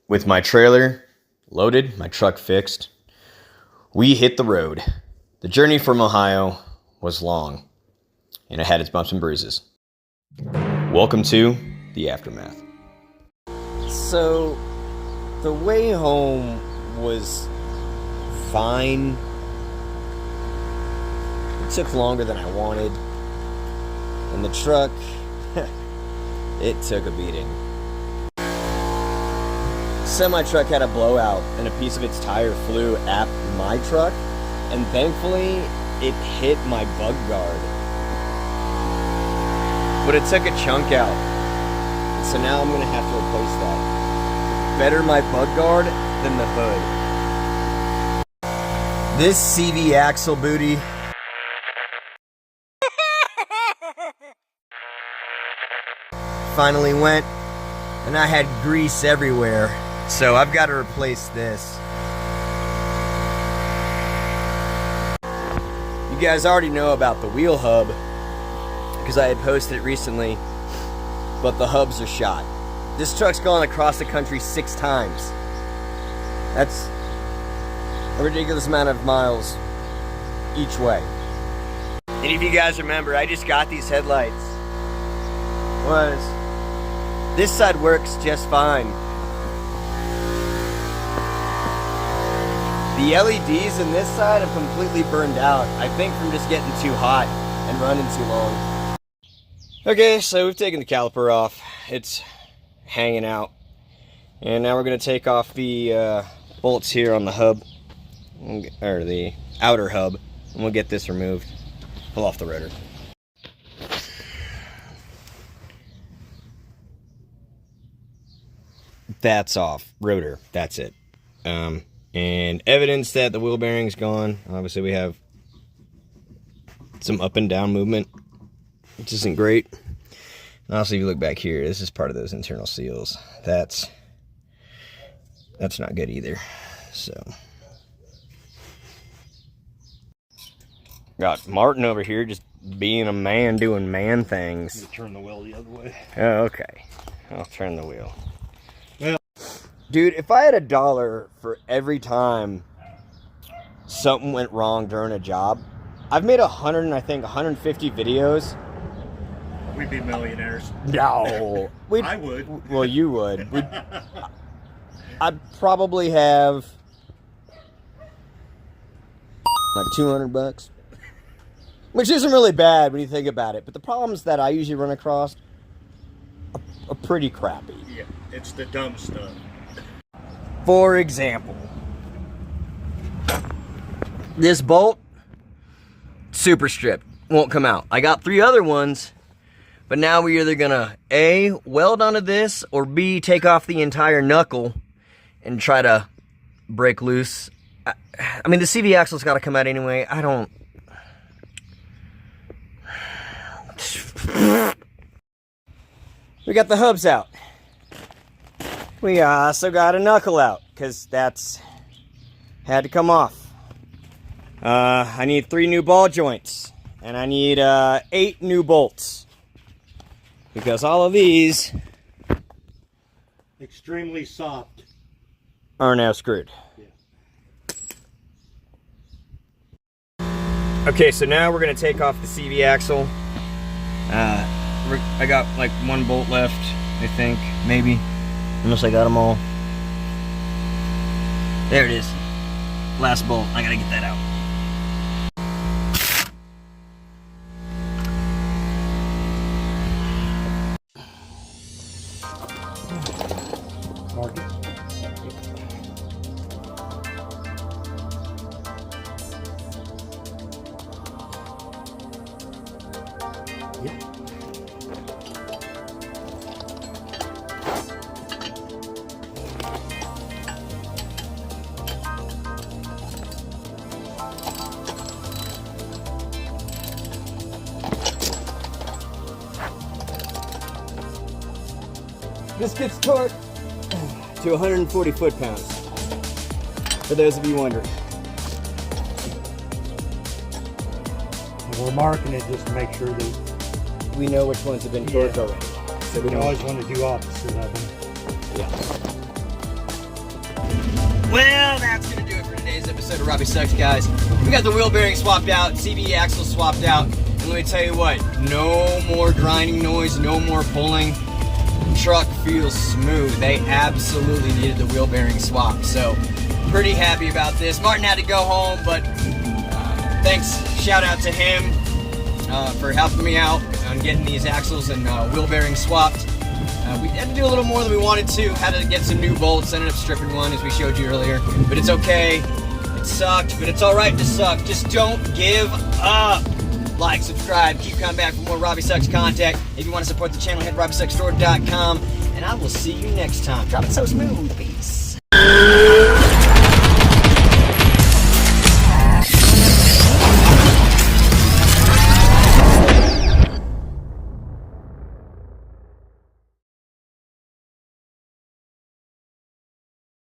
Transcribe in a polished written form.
With my trailer loaded, my truck fixed, we hit the road. The journey from Ohio was long, and it had its bumps and bruises. Welcome to the aftermath. So, the way home was fine. It took longer than I wanted. And the truck, it took a beating. Semi-truck had a blowout and a piece of its tire flew at my truck, and thankfully it hit my bug guard. But it took a chunk out, so now I'm gonna have to replace that. Better my bug guard than the hood. This CV axle booty finally went, and I had grease everywhere. So I've got to replace this. You guys already know about the wheel hub because I had posted it recently, but the hubs are shot. This truck's gone across the country 6 times. That's a ridiculous amount of miles each way. And if you guys remember, I just got these headlights. This side works just fine. The LEDs in this side have completely burned out. I think from just getting too hot and running too long. Okay, so we've taken the caliper off. It's hanging out. And now we're gonna take off the bolts here on the hub, or the outer hub, and we'll get this removed. Pull off the rotor. That's off. Rotor, that's it. And evidence that the wheel bearing's gone. Obviously we have some up and down movement, which isn't great. And also, if you look back here, this is part of those internal seals. That's not good either. So got Martin over here just being a man doing man things. You turn the wheel the other way. Oh, okay. I'll turn the wheel. Dude, if I had $1 for every time something went wrong during a job, I've made 150 videos. We'd be millionaires. No. I would. Well, you would. I'd probably have like $200, which isn't really bad when you think about it. But the problems that I usually run across are pretty crappy. Yeah, it's the dumb stuff. For example, this bolt, super stripped, won't come out. I got 3 other ones, but now we're either gonna A, weld onto this, or B, take off the entire knuckle and try to break loose. I mean, the CV axle's gotta come out anyway. We got the hubs out. We also got a knuckle out, because that's had to come off. I need 3 new ball joints, and I need 8 new bolts, because all of these extremely soft are now screwed. Yeah. Okay, so now we're gonna take off the CV axle. I got like 1 bolt left, I think, maybe. Unless I got them all. There it is. Last bolt. I gotta get that out. Mark it. Yep. This gets torqued to 140 foot-pounds, for those of you wondering. We're marking it just to make sure that we know which ones have been torqued already. So we always want to do opposite of them. Yeah. episode of Robbie Sucks, guys. We got the wheel bearing swapped out, CB axle swapped out, and let me tell you what, no more grinding noise, no more pulling. Truck feels smooth. They absolutely needed the wheel bearing swap, so pretty happy about this. Martin had to go home, but thanks, shout out to him for helping me out on getting these axles and wheel bearings swapped. We had to do a little more than we wanted to. Had to get some new bolts. Ended up stripping one, as we showed you earlier. But it's okay. It sucked, but it's all right to suck. Just don't give up. Like, subscribe, keep coming back for more Robbie Sucks content. If you want to support the channel, head to RobbieSucksStore.com. And I will see you next time. Drop it so smooth. Peace.